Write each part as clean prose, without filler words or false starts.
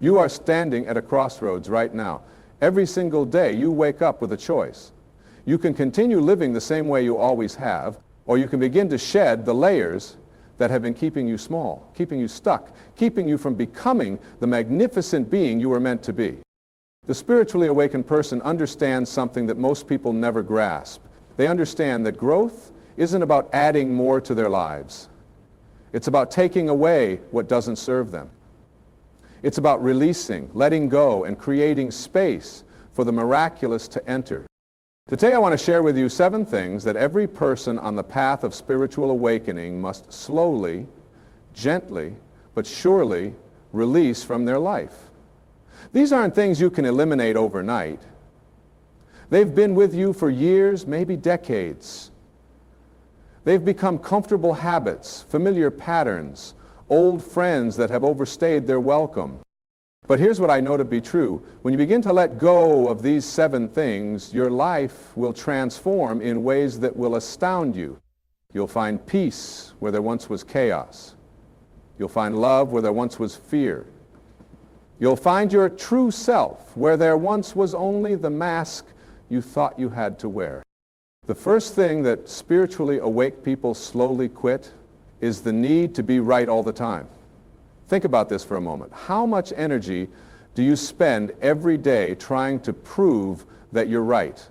You are standing at a crossroads right now. Every single day you wake up with a choice. You can continue living the same way you always have, or you can begin to shed the layers that have been keeping you small, keeping you stuck, keeping you from becoming the magnificent being you were meant to be. The spiritually awakened person understands something that most people never grasp. They understand that growth isn't about adding more to their lives. It's about taking away what doesn't serve them. It's about releasing, letting go, and creating space for the miraculous to enter. Today I want to share with you 7 things that every person on the path of spiritual awakening must slowly, gently, but surely release from their life. These aren't things you can eliminate overnight. They've been with you for years, maybe decades. They've become comfortable habits, familiar patterns, old friends that have overstayed their welcome. But here's what I know to be true. When you begin to let go of these 7 things, your life will transform in ways that will astound you. You'll find peace where there once was chaos. You'll find love where there once was fear. You'll find your true self where there once was only the mask you thought you had to wear. The first thing that spiritually awake people slowly quit is the need to be right all the time. Think about this for a moment. How much energy do you spend every day trying to prove that you're right?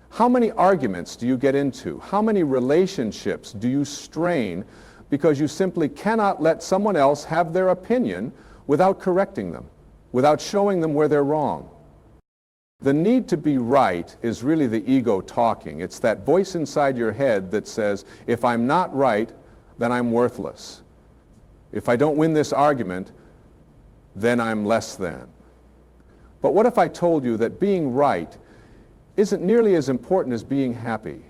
How many arguments do you get into? How many relationships do you strain because you simply cannot let someone else have their opinion without correcting them, without showing them where they're wrong? The need to be right is really the ego talking. It's that voice inside your head that says, if I'm not right, then I'm worthless. If I don't win this argument, then I'm less than. But what if I told you that being right isn't nearly as important as being happy?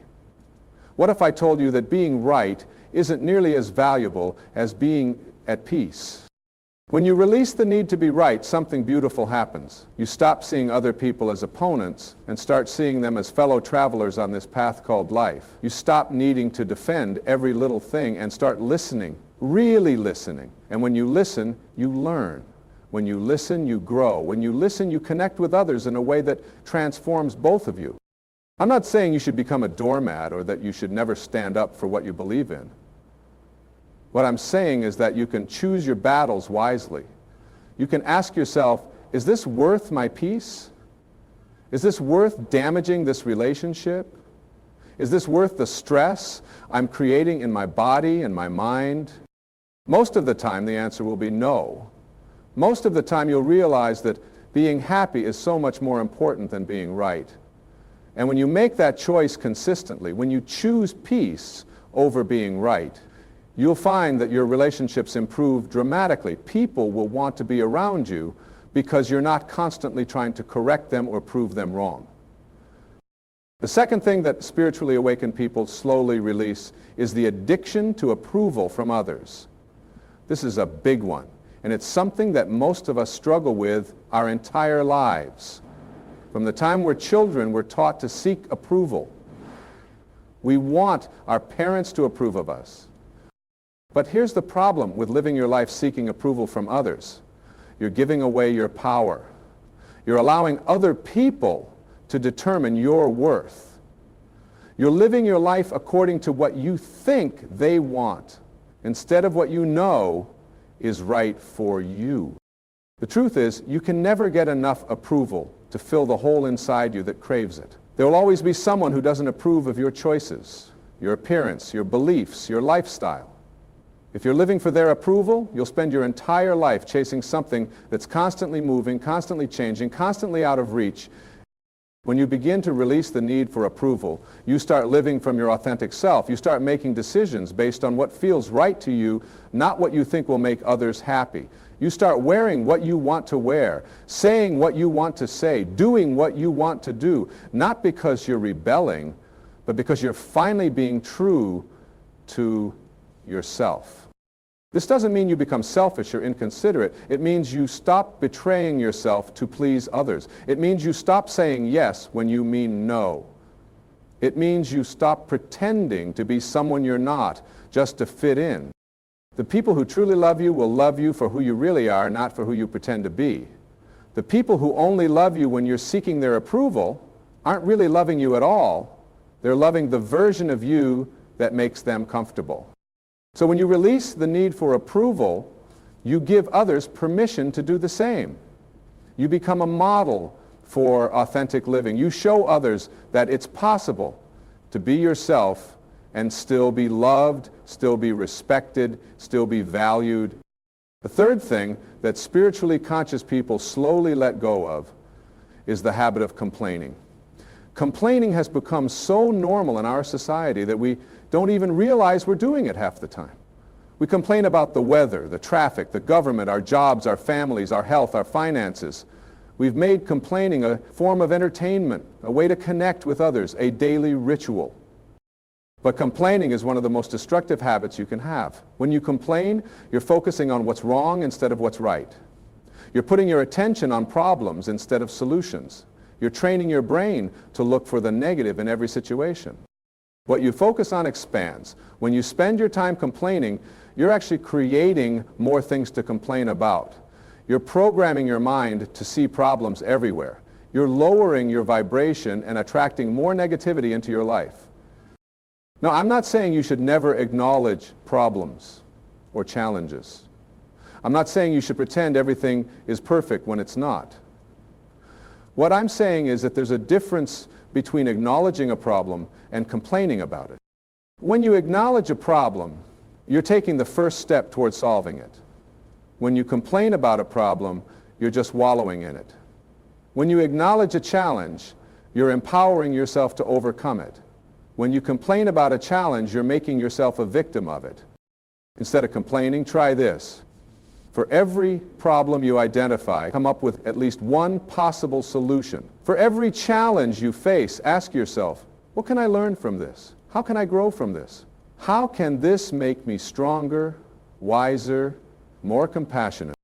What if I told you that being right isn't nearly as valuable as being at peace? When you release the need to be right, something beautiful happens. You stop seeing other people as opponents and start seeing them as fellow travelers on this path called life. You stop needing to defend every little thing and start listening, really listening. And when you listen, you learn. When you listen, you grow. When you listen, you connect with others in a way that transforms both of you. I'm not saying you should become a doormat or that you should never stand up for what you believe in. What I'm saying is that you can choose your battles wisely. You can ask yourself, is this worth my peace? Is this worth damaging this relationship? Is this worth the stress I'm creating in my body and my mind? Most of the time the answer will be no. Most of the time you'll realize that being happy is so much more important than being right. And when you make that choice consistently, when you choose peace over being right, you'll find that your relationships improve dramatically. People will want to be around you because you're not constantly trying to correct them or prove them wrong. The second thing that spiritually awakened people slowly release is the addiction to approval from others. This is a big one, and it's something that most of us struggle with our entire lives. From the time we're children, we're taught to seek approval. We want our parents to approve of us. But here's the problem with living your life seeking approval from others. You're giving away your power. You're allowing other people to determine your worth. You're living your life according to what you think they want, instead of what you know is right for you. The truth is, you can never get enough approval to fill the hole inside you that craves it. There will always be someone who doesn't approve of your choices, your appearance, your beliefs, your lifestyle. If you're living for their approval, you'll spend your entire life chasing something that's constantly moving, constantly changing, constantly out of reach. When you begin to release the need for approval, you start living from your authentic self. You start making decisions based on what feels right to you, not what you think will make others happy. You start wearing what you want to wear, saying what you want to say, doing what you want to do, not because you're rebelling, but because you're finally being true to yourself. This doesn't mean you become selfish or inconsiderate. It means you stop betraying yourself to please others. It means you stop saying yes when you mean no. It means you stop pretending to be someone you're not just to fit in. The people who truly love you will love you for who you really are, not for who you pretend to be. The people who only love you when you're seeking their approval aren't really loving you at all. They're loving the version of you that makes them comfortable. So when you release the need for approval, you give others permission to do the same. You become a model for authentic living. You show others that it's possible to be yourself and still be loved, still be respected, still be valued. The third thing that spiritually conscious people slowly let go of is the habit of complaining. Complaining has become so normal in our society that we don't even realize we're doing it half the time. We complain about the weather, the traffic, the government, our jobs, our families, our health, our finances. We've made complaining a form of entertainment, a way to connect with others, a daily ritual. But complaining is one of the most destructive habits you can have. When you complain, you're focusing on what's wrong instead of what's right. You're putting your attention on problems instead of solutions. You're training your brain to look for the negative in every situation. What you focus on expands. When you spend your time complaining, you're actually creating more things to complain about. You're programming your mind to see problems everywhere. You're lowering your vibration and attracting more negativity into your life. Now, I'm not saying you should never acknowledge problems or challenges. I'm not saying you should pretend everything is perfect when it's not. What I'm saying is that there's a difference between acknowledging a problem and complaining about it. When you acknowledge a problem, you're taking the first step towards solving it. When you complain about a problem, you're just wallowing in it. When you acknowledge a challenge, you're empowering yourself to overcome it. When you complain about a challenge, you're making yourself a victim of it. Instead of complaining, try this. For every problem you identify, come up with at least one possible solution. For every challenge you face, ask yourself, what can I learn from this? How can I grow from this? How can this make me stronger, wiser, more compassionate?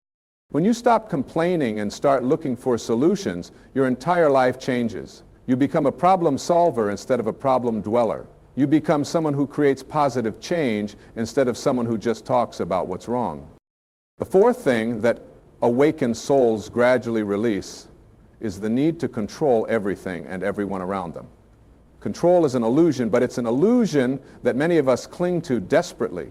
When you stop complaining and start looking for solutions, your entire life changes. You become a problem solver instead of a problem dweller. You become someone who creates positive change instead of someone who just talks about what's wrong. The fourth thing that awakened souls gradually release is the need to control everything and everyone around them. Control is an illusion, but it's an illusion that many of us cling to desperately.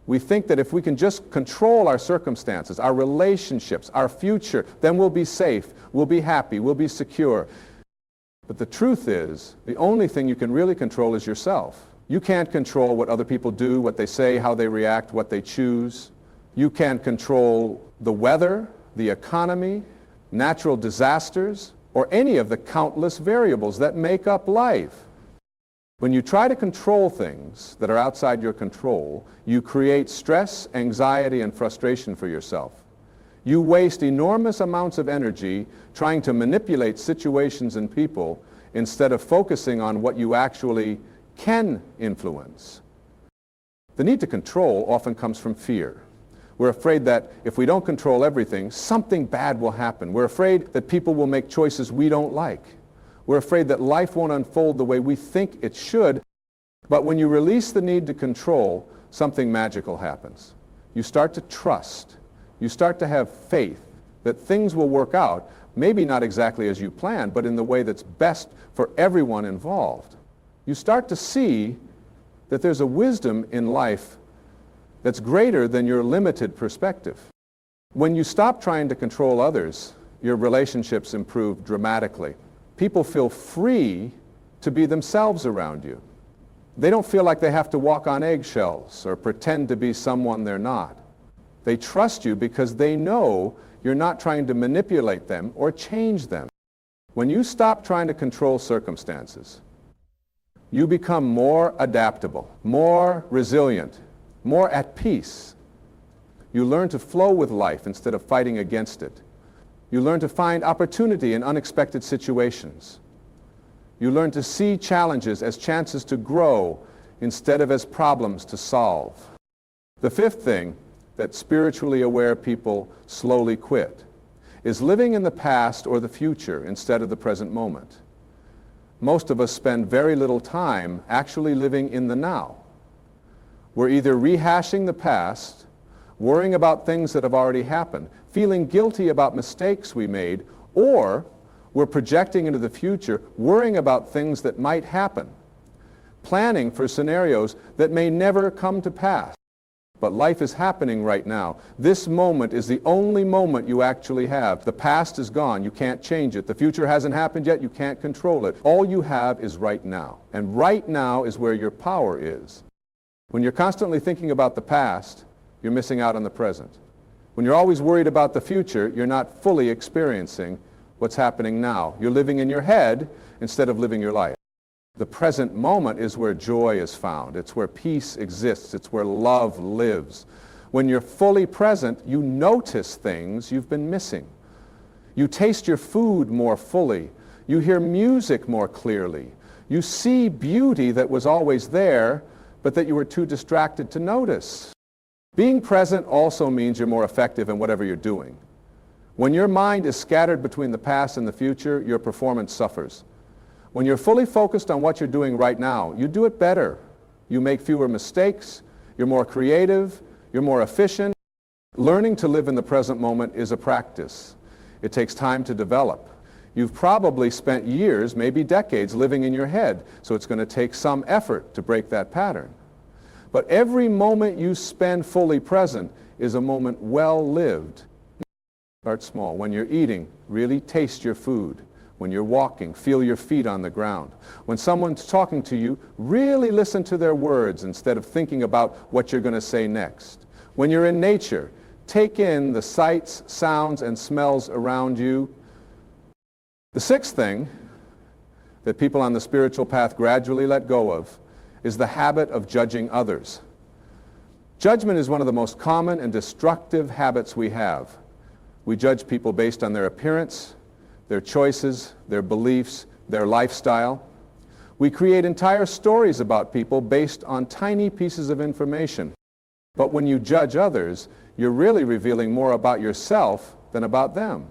We think that if we can just control our circumstances, our relationships, our future, then we'll be safe, we'll be happy, we'll be secure. But the truth is, the only thing you can really control is yourself. You can't control what other people do, what they say, how they react, what they choose. You can't control the weather, the economy, natural disasters, or any of the countless variables that make up life. When you try to control things that are outside your control, you create stress, anxiety, and frustration for yourself. You waste enormous amounts of energy trying to manipulate situations and people instead of focusing on what you actually can influence. The need to control often comes from fear. We're afraid that if we don't control everything, something bad will happen. We're afraid that people will make choices we don't like. We're afraid that life won't unfold the way we think it should. But when you release the need to control, something magical happens. You start to trust. You start to have faith that things will work out, maybe not exactly as you planned, but in the way that's best for everyone involved. You start to see that there's a wisdom in life that's greater than your limited perspective. When you stop trying to control others, your relationships improve dramatically. People feel free to be themselves around you. They don't feel like they have to walk on eggshells or pretend to be someone they're not. They trust you because they know you're not trying to manipulate them or change them. When you stop trying to control circumstances, you become more adaptable, more resilient, more at peace. You learn to flow with life instead of fighting against it. You learn to find opportunity in unexpected situations. You learn to see challenges as chances to grow instead of as problems to solve. The fifth thing that spiritually aware people slowly quit is living in the past or the future instead of the present moment. Most of us spend very little time actually living in the now. We're either rehashing the past worrying about things that have already happened, feeling guilty about mistakes we made, or we're projecting into the future, worrying about things that might happen, planning for scenarios that may never come to pass. But life is happening right now. This moment is the only moment you actually have. The past is gone. You can't change it. The future hasn't happened yet. You can't control it. All you have is right now. And right now is where your power is. When you're constantly thinking about the past, you're missing out on the present. When you're always worried about the future, you're not fully experiencing what's happening now. You're living in your head instead of living your life. The present moment is where joy is found. It's where peace exists. It's where love lives. When you're fully present, you notice things you've been missing. You taste your food more fully. You hear music more clearly. You see beauty that was always there, but that you were too distracted to notice. Being present also means you're more effective in whatever you're doing. When your mind is scattered between the past and the future, your performance suffers. When you're fully focused on what you're doing right now, you do it better. You make fewer mistakes, you're more creative, you're more efficient. Learning to live in the present moment is a practice. It takes time to develop. You've probably spent years, maybe decades, living in your head, so it's going to take some effort to break that pattern. But every moment you spend fully present is a moment well lived. Start small. When you're eating, really taste your food. When you're walking, feel your feet on the ground. When someone's talking to you, really listen to their words instead of thinking about what you're going to say next. When you're in nature, take in the sights, sounds, and smells around you. The sixth thing that people on the spiritual path gradually let go of is the habit of judging others. Judgment is one of the most common and destructive habits we have. We judge people based on their appearance, their choices, their beliefs, their lifestyle. We create entire stories about people based on tiny pieces of information. But when you judge others, you're really revealing more about yourself than about them.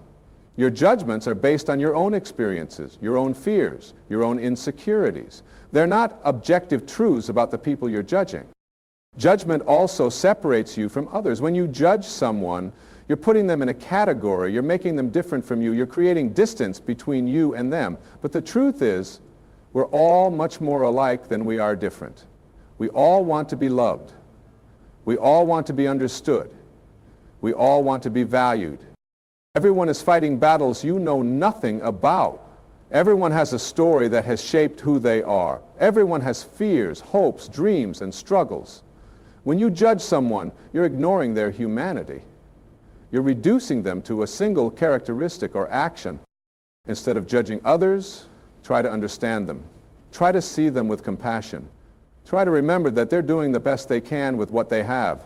Your judgments are based on your own experiences, your own fears, your own insecurities. They're not objective truths about the people you're judging. Judgment also separates you from others. When you judge someone, you're putting them in a category. You're making them different from you. You're creating distance between you and them. But the truth is, we're all much more alike than we are different. We all want to be loved. We all want to be understood. We all want to be valued. Everyone is fighting battles you know nothing about. Everyone has a story that has shaped who they are. Everyone has fears, hopes, dreams, and struggles. When you judge someone, you're ignoring their humanity. You're reducing them to a single characteristic or action. Instead of judging others, try to understand them. Try to see them with compassion. Try to remember that they're doing the best they can with what they have.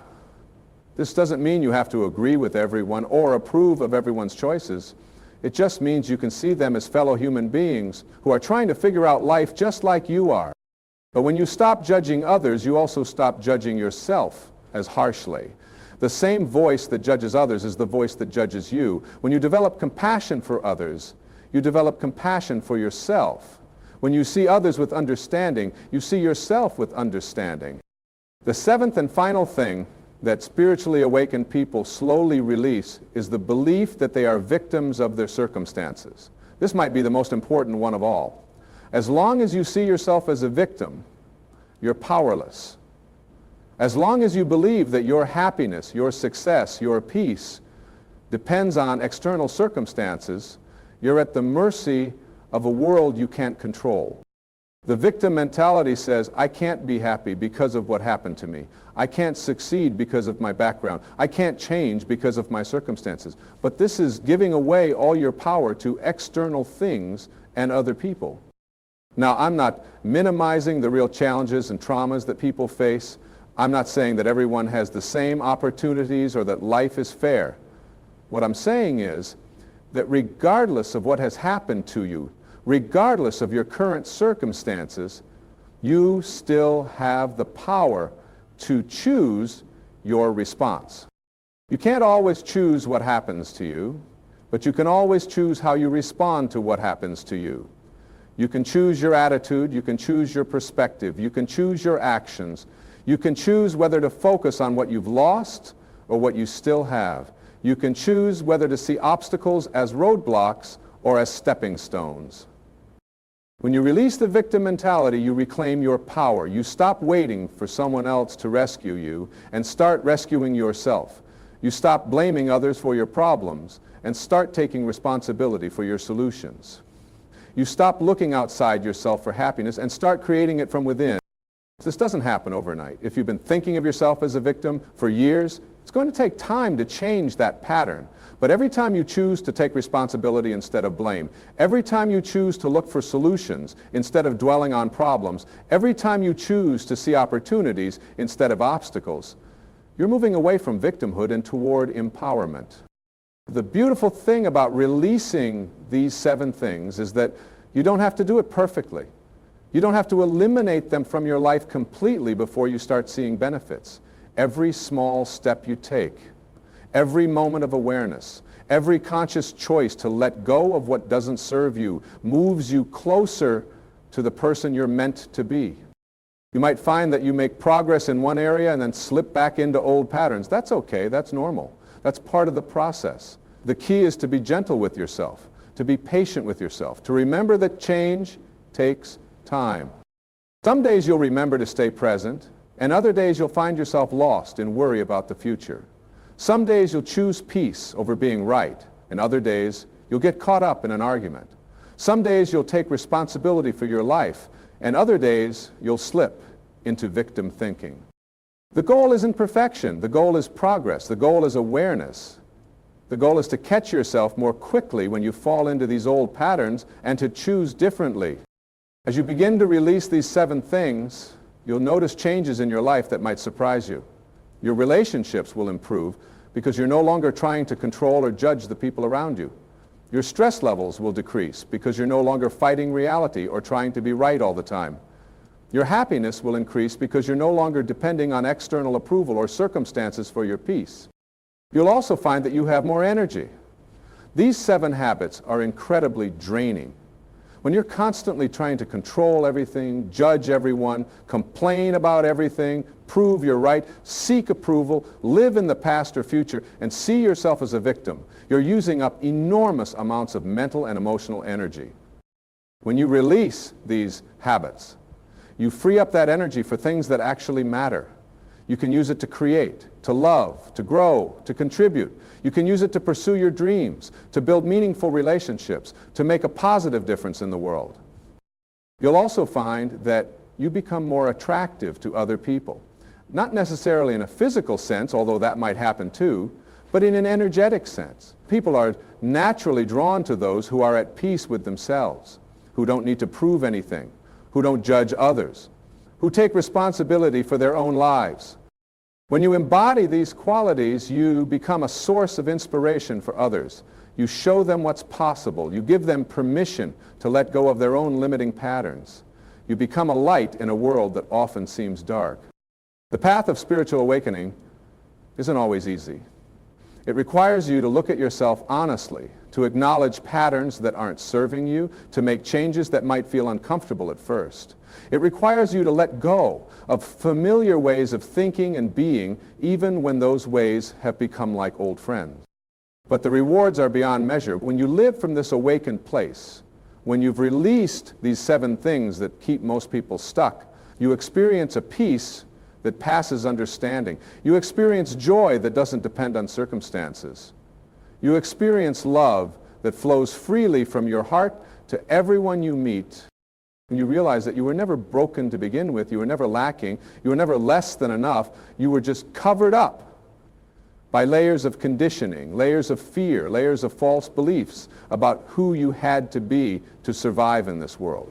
This doesn't mean you have to agree with everyone or approve of everyone's choices. It just means you can see them as fellow human beings who are trying to figure out life just like you are. But when you stop judging others, you also stop judging yourself as harshly. The same voice that judges others is the voice that judges you. When you develop compassion for others, you develop compassion for yourself. When you see others with understanding, you see yourself with understanding. The seventh and final thing that spiritually awakened people slowly release is the belief that they are victims of their circumstances. This might be the most important one of all. As long as you see yourself as a victim, you're powerless. As long as you believe that your happiness, your success, your peace depends on external circumstances, you're at the mercy of a world you can't control. The victim mentality says, I can't be happy because of what happened to me. I can't succeed because of my background. I can't change because of my circumstances. But this is giving away all your power to external things and other people. Now, I'm not minimizing the real challenges and traumas that people face. I'm not saying that everyone has the same opportunities or that life is fair. What I'm saying is that regardless of what has happened to you, regardless of your current circumstances, you still have the power to choose your response. You can't always choose what happens to you, but you can always choose how you respond to what happens to you. You can choose your attitude, you can choose your perspective, you can choose your actions. You can choose whether to focus on what you've lost or what you still have. You can choose whether to see obstacles as roadblocks or as stepping stones. When you release the victim mentality, you reclaim your power. You stop waiting for someone else to rescue you and start rescuing yourself. You stop blaming others for your problems and start taking responsibility for your solutions. You stop looking outside yourself for happiness and start creating it from within. This doesn't happen overnight. If you've been thinking of yourself as a victim for years, it's going to take time to change that pattern. But every time you choose to take responsibility instead of blame, every time you choose to look for solutions instead of dwelling on problems, every time you choose to see opportunities instead of obstacles, you're moving away from victimhood and toward empowerment. The beautiful thing about releasing these 7 things is that you don't have to do it perfectly. You don't have to eliminate them from your life completely before you start seeing benefits. Every small step you take, every moment of awareness, every conscious choice to let go of what doesn't serve you moves you closer to the person you're meant to be. You might find that you make progress in one area and then slip back into old patterns. That's okay, that's normal. That's part of the process. The key is to be gentle with yourself, to be patient with yourself, to remember that change takes time. Some days you'll remember to stay present, and other days you'll find yourself lost in worry about the future. Some days you'll choose peace over being right, and other days you'll get caught up in an argument. Some days you'll take responsibility for your life, and other days you'll slip into victim thinking. The goal isn't perfection. The goal is progress. The goal is awareness. The goal is to catch yourself more quickly when you fall into these old patterns and to choose differently. As you begin to release these 7 things, you'll notice changes in your life that might surprise you. Your relationships will improve because you're no longer trying to control or judge the people around you. Your stress levels will decrease because you're no longer fighting reality or trying to be right all the time. Your happiness will increase because you're no longer depending on external approval or circumstances for your peace. You'll also find that you have more energy. These 7 habits are incredibly draining. When you're constantly trying to control everything, judge everyone, complain about everything, prove you're right, seek approval, live in the past or future, and see yourself as a victim, you're using up enormous amounts of mental and emotional energy. When you release these habits, you free up that energy for things that actually matter. You can use it to create, to love, to grow, to contribute. You can use it to pursue your dreams, to build meaningful relationships, to make a positive difference in the world. You'll also find that you become more attractive to other people. Not necessarily in a physical sense, although that might happen too, but in an energetic sense. People are naturally drawn to those who are at peace with themselves, who don't need to prove anything, who don't judge others, who take responsibility for their own lives. When you embody these qualities, you become a source of inspiration for others. You show them what's possible. You give them permission to let go of their own limiting patterns. You become a light in a world that often seems dark. The path of spiritual awakening isn't always easy. It requires you to look at yourself honestly, to acknowledge patterns that aren't serving you, to make changes that might feel uncomfortable at first. It requires you to let go of familiar ways of thinking and being, even when those ways have become like old friends. But the rewards are beyond measure. When you live from this awakened place, when you've released these 7 things that keep most people stuck, you experience a peace that passes understanding. You experience joy that doesn't depend on circumstances. You experience love that flows freely from your heart to everyone you meet. And you realize that you were never broken to begin with, you were never lacking, you were never less than enough, you were just covered up by layers of conditioning, layers of fear, layers of false beliefs about who you had to be to survive in this world.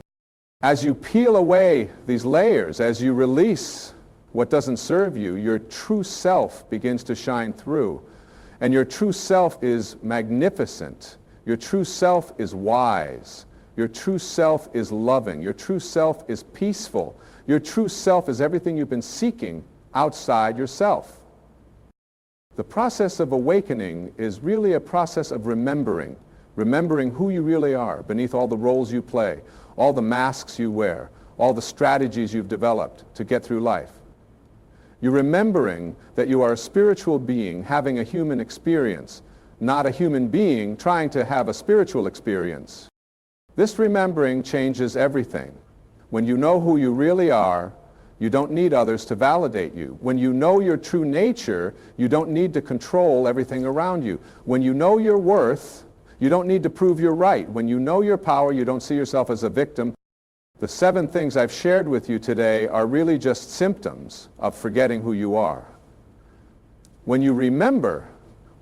As you peel away these layers, as you release what doesn't serve you, your true self begins to shine through. And your true self is magnificent. Your true self is wise. Your true self is loving. Your true self is peaceful. Your true self is everything you've been seeking outside yourself. The process of awakening is really a process of remembering who you really are beneath all the roles you play, all the masks you wear, all the strategies you've developed to get through life. You're remembering that you are a spiritual being having a human experience, not a human being trying to have a spiritual experience. This remembering changes everything. When you know who you really are, you don't need others to validate you. When you know your true nature, you don't need to control everything around you. When you know your worth, you don't need to prove you're right. When you know your power, you don't see yourself as a victim. The 7 things I've shared with you today are really just symptoms of forgetting who you are. When you remember,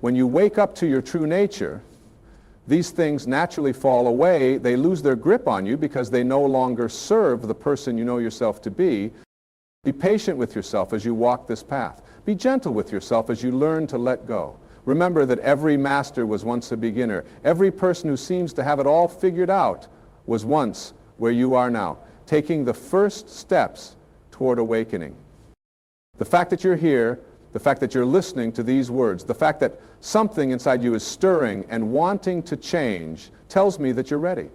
when you wake up to your true nature, these things naturally fall away. They lose their grip on you because they no longer serve the person you know yourself to be. Be patient with yourself as you walk this path. Be gentle with yourself as you learn to let go. Remember that every master was once a beginner. Every person who seems to have it all figured out was once where you are now, taking the first steps toward awakening. The fact that you're here, the fact that you're listening to these words, the fact that something inside you is stirring and wanting to change tells me that you're ready.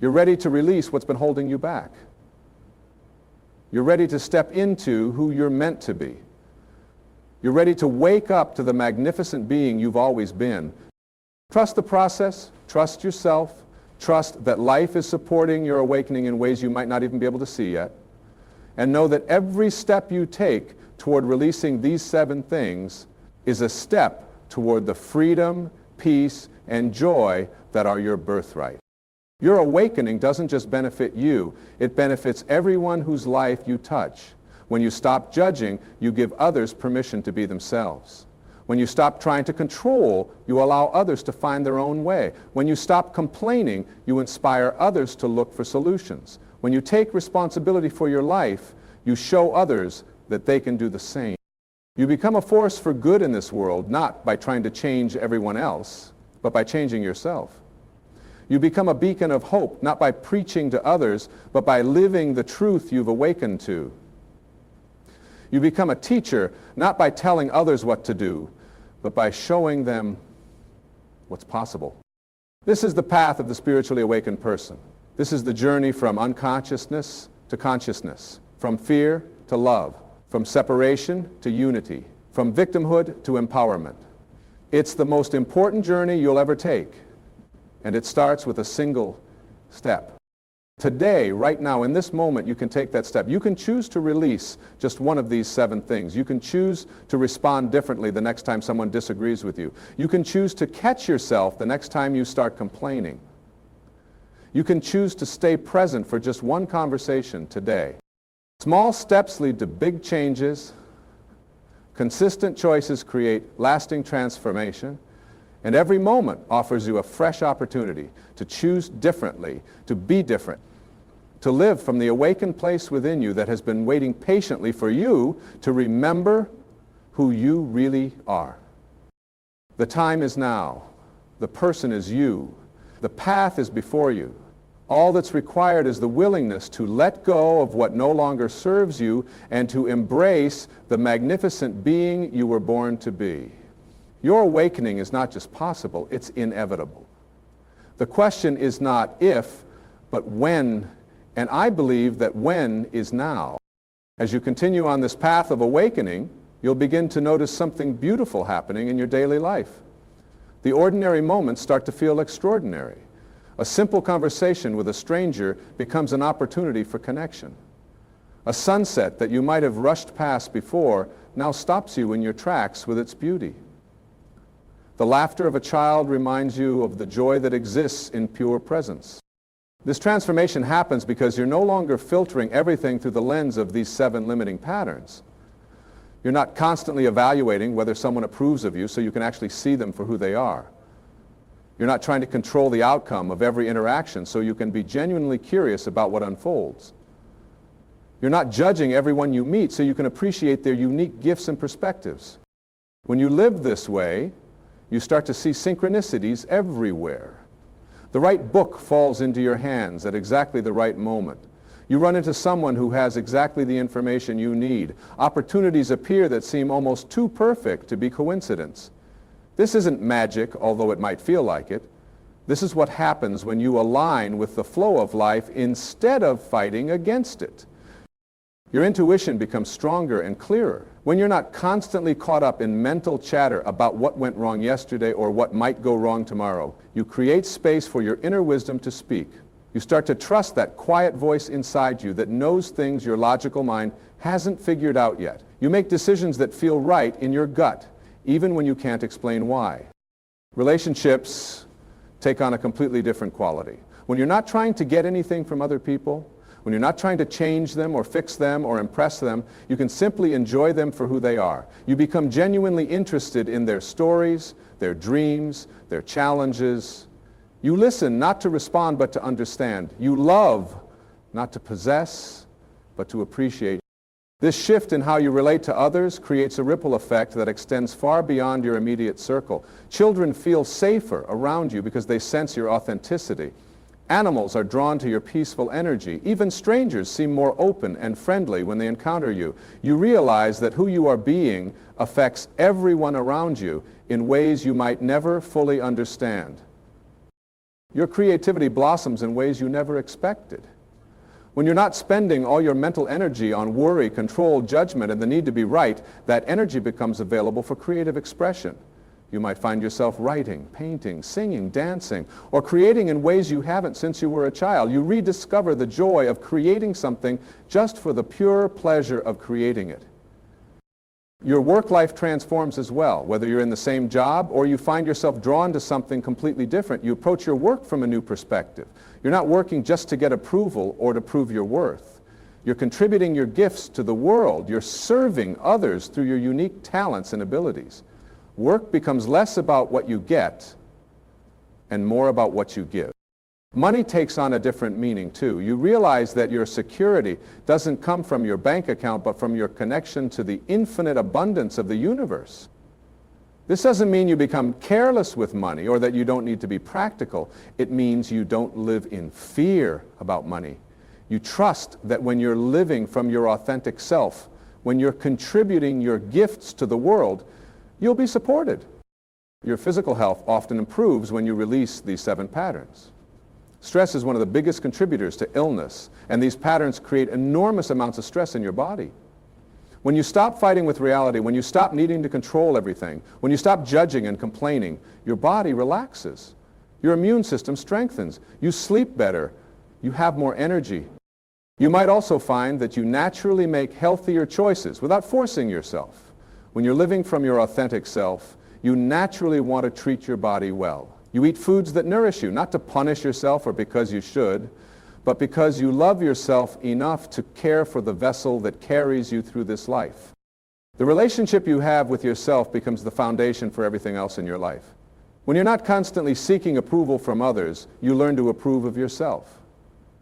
You're ready to release what's been holding you back. You're ready to step into who you're meant to be. You're ready to wake up to the magnificent being you've always been. Trust the process, trust yourself, trust that life is supporting your awakening in ways you might not even be able to see yet, and know that every step you take toward releasing these 7 things is a step toward the freedom, peace, and joy that are your birthright. Your awakening doesn't just benefit you, it benefits everyone whose life you touch. When you stop judging, you give others permission to be themselves. When you stop trying to control, you allow others to find their own way. When you stop complaining, you inspire others to look for solutions. When you take responsibility for your life, you show others that they can do the same. You become a force for good in this world, not by trying to change everyone else, but by changing yourself. You become a beacon of hope, not by preaching to others, but by living the truth you've awakened to. You become a teacher, not by telling others what to do, but by showing them what's possible. This is the path of the spiritually awakened person. This is the journey from unconsciousness to consciousness, from fear to love, from separation to unity, from victimhood to empowerment. It's the most important journey you'll ever take. And it starts with a single step. Today, right now, in this moment, you can take that step. You can choose to release just one of these 7 things. You can choose to respond differently the next time someone disagrees with you. You can choose to catch yourself the next time you start complaining. You can choose to stay present for just one conversation today. Small steps lead to big changes. Consistent choices create lasting transformation. And every moment offers you a fresh opportunity to choose differently, to be different, to live from the awakened place within you that has been waiting patiently for you to remember who you really are. The time is now. The person is you. The path is before you. All that's required is the willingness to let go of what no longer serves you and to embrace the magnificent being you were born to be. Your awakening is not just possible, it's inevitable. The question is not if, but when, and I believe that when is now. As you continue on this path of awakening, you'll begin to notice something beautiful happening in your daily life. The ordinary moments start to feel extraordinary. A simple conversation with a stranger becomes an opportunity for connection. A sunset that you might have rushed past before now stops you in your tracks with its beauty. The laughter of a child reminds you of the joy that exists in pure presence. This transformation happens because you're no longer filtering everything through the lens of these 7 limiting patterns. You're not constantly evaluating whether someone approves of you so you can actually see them for who they are. You're not trying to control the outcome of every interaction so you can be genuinely curious about what unfolds. You're not judging everyone you meet so you can appreciate their unique gifts and perspectives. When you live this way, you start to see synchronicities everywhere. The right book falls into your hands at exactly the right moment. You run into someone who has exactly the information you need. Opportunities appear that seem almost too perfect to be coincidence. This isn't magic, although it might feel like it. This is what happens when you align with the flow of life instead of fighting against it. Your intuition becomes stronger and clearer. When you're not constantly caught up in mental chatter about what went wrong yesterday or what might go wrong tomorrow, you create space for your inner wisdom to speak. You start to trust that quiet voice inside you that knows things your logical mind hasn't figured out yet. You make decisions that feel right in your gut, even when you can't explain why. Relationships take on a completely different quality. When you're not trying to get anything from other people, when you're not trying to change them or fix them or impress them, you can simply enjoy them for who they are. You become genuinely interested in their stories, their dreams, their challenges. You listen not to respond but to understand. You love not to possess but to appreciate. This shift in how you relate to others creates a ripple effect that extends far beyond your immediate circle. Children feel safer around you because they sense your authenticity. Animals are drawn to your peaceful energy. Even strangers seem more open and friendly when they encounter you. You realize that who you are being affects everyone around you in ways you might never fully understand. Your creativity blossoms in ways you never expected. When you're not spending all your mental energy on worry, control, judgment, and the need to be right, that energy becomes available for creative expression. You might find yourself writing, painting, singing, dancing, or creating in ways you haven't since you were a child. You rediscover the joy of creating something just for the pure pleasure of creating it. Your work life transforms as well. Whether you're in the same job or you find yourself drawn to something completely different, you approach your work from a new perspective. You're not working just to get approval or to prove your worth. You're contributing your gifts to the world. You're serving others through your unique talents and abilities. Work becomes less about what you get and more about what you give. Money takes on a different meaning too. You realize that your security doesn't come from your bank account but from your connection to the infinite abundance of the universe. This doesn't mean you become careless with money or that you don't need to be practical. It means you don't live in fear about money. You trust that when you're living from your authentic self, when you're contributing your gifts to the world, you'll be supported. Your physical health often improves when you release these 7 patterns. Stress is one of the biggest contributors to illness, and these patterns create enormous amounts of stress in your body. When you stop fighting with reality, when you stop needing to control everything, when you stop judging and complaining, your body relaxes. Your immune system strengthens. You sleep better. You have more energy. You might also find that you naturally make healthier choices without forcing yourself. When you're living from your authentic self, you naturally want to treat your body well. You eat foods that nourish you, not to punish yourself or because you should, but because you love yourself enough to care for the vessel that carries you through this life. The relationship you have with yourself becomes the foundation for everything else in your life. When you're not constantly seeking approval from others, you learn to approve of yourself.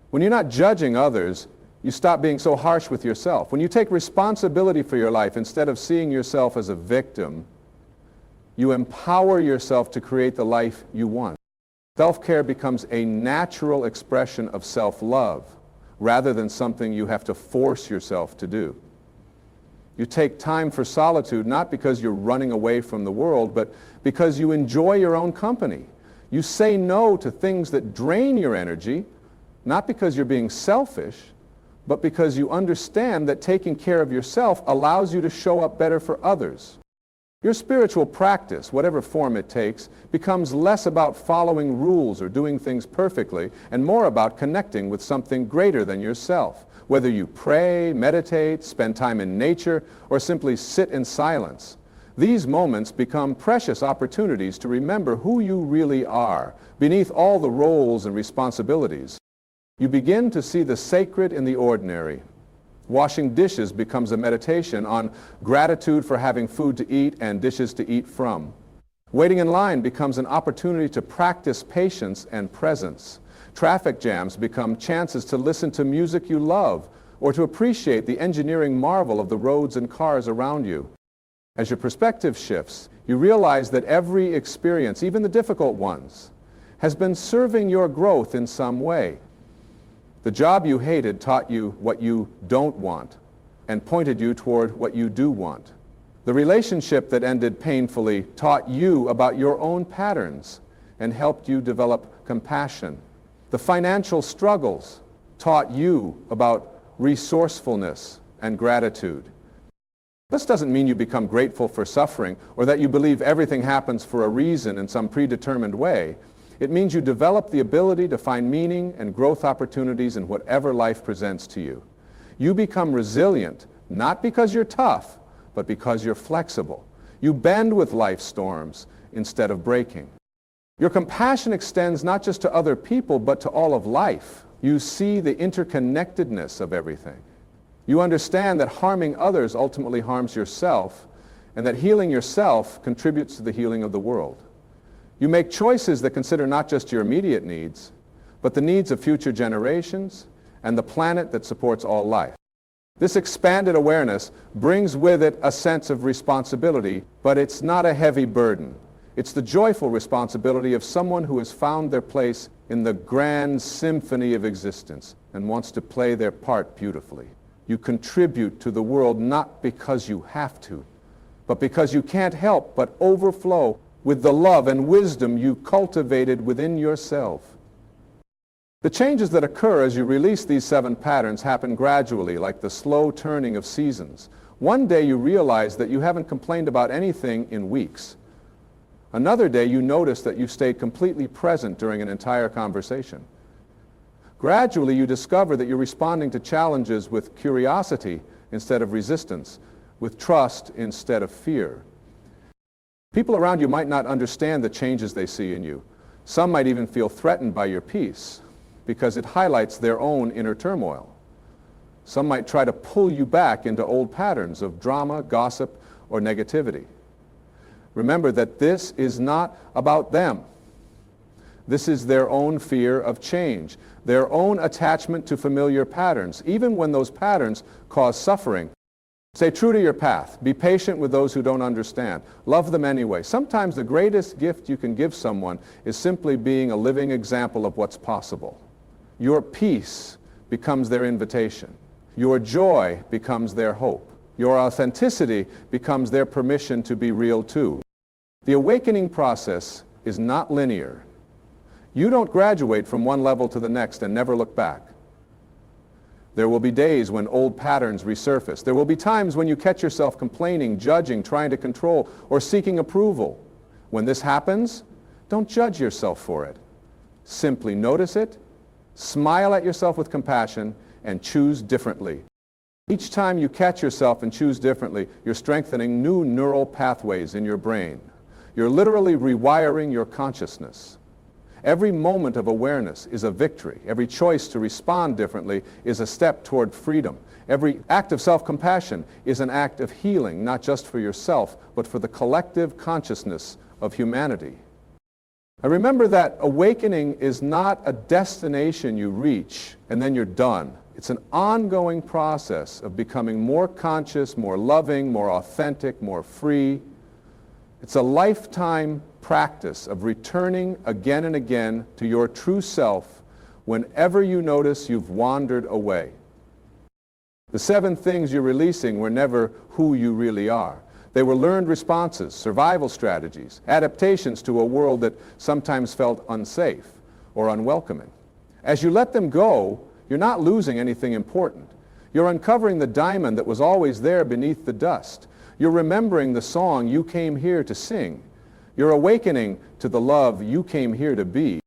When you're not judging others, you stop being so harsh with yourself. When you take responsibility for your life instead of seeing yourself as a victim, you empower yourself to create the life you want. Self-care becomes a natural expression of self-love rather than something you have to force yourself to do. You take time for solitude not because you're running away from the world, but because you enjoy your own company. You say no to things that drain your energy, not because you're being selfish, but because you understand that taking care of yourself allows you to show up better for others. Your spiritual practice, whatever form it takes, becomes less about following rules or doing things perfectly and more about connecting with something greater than yourself. Whether you pray, meditate, spend time in nature, or simply sit in silence, these moments become precious opportunities to remember who you really are beneath all the roles and responsibilities. You begin to see the sacred in the ordinary. Washing dishes becomes a meditation on gratitude for having food to eat and dishes to eat from. Waiting in line becomes an opportunity to practice patience and presence. Traffic jams become chances to listen to music you love or to appreciate the engineering marvel of the roads and cars around you. As your perspective shifts, you realize that every experience, even the difficult ones, has been serving your growth in some way. The job you hated taught you what you don't want and pointed you toward what you do want. The relationship that ended painfully taught you about your own patterns and helped you develop compassion. The financial struggles taught you about resourcefulness and gratitude. This doesn't mean you become grateful for suffering or that you believe everything happens for a reason in some predetermined way. It means you develop the ability to find meaning and growth opportunities in whatever life presents to you. You become resilient, not because you're tough, but because you're flexible. You bend with life's storms instead of breaking. Your compassion extends not just to other people, but to all of life. You see the interconnectedness of everything. You understand that harming others ultimately harms yourself, and that healing yourself contributes to the healing of the world. You make choices that consider not just your immediate needs, but the needs of future generations and the planet that supports all life. This expanded awareness brings with it a sense of responsibility, but it's not a heavy burden. It's the joyful responsibility of someone who has found their place in the grand symphony of existence and wants to play their part beautifully. You contribute to the world not because you have to, but because you can't help but overflow with the love and wisdom you cultivated within yourself. The changes that occur as you release these 7 patterns happen gradually, like the slow turning of seasons. One day you realize that you haven't complained about anything in weeks. Another day you notice that you stayed completely present during an entire conversation. Gradually you discover that you're responding to challenges with curiosity instead of resistance, with trust instead of fear. People around you might not understand the changes they see in you. Some might even feel threatened by your peace because it highlights their own inner turmoil. Some might try to pull you back into old patterns of drama, gossip, or negativity. Remember that this is not about them. This is their own fear of change, their own attachment to familiar patterns, even when those patterns cause suffering. Stay true to your path. Be patient with those who don't understand. Love them anyway. Sometimes the greatest gift you can give someone is simply being a living example of what's possible. Your peace becomes their invitation. Your joy becomes their hope. Your authenticity becomes their permission to be real too. The awakening process is not linear. You don't graduate from one level to the next and never look back. There will be days when old patterns resurface. There will be times when you catch yourself complaining, judging, trying to control, or seeking approval. When this happens, don't judge yourself for it. Simply notice it, smile at yourself with compassion, and choose differently. Each time you catch yourself and choose differently, you're strengthening new neural pathways in your brain. You're literally rewiring your consciousness. Every moment of awareness is a victory. Every choice to respond differently is a step toward freedom. Every act of self-compassion is an act of healing, not just for yourself, but for the collective consciousness of humanity. I remember that awakening is not a destination you reach and then you're done. It's an ongoing process of becoming more conscious, more loving, more authentic, more free. It's a lifetime practice of returning again and again to your true self whenever you notice you've wandered away. The 7 things you're releasing were never who you really are. They were learned responses, survival strategies, adaptations to a world that sometimes felt unsafe or unwelcoming. As you let them go, you're not losing anything important. You're uncovering the diamond that was always there beneath the dust. You're remembering the song you came here to sing. You're awakening to the love you came here to be.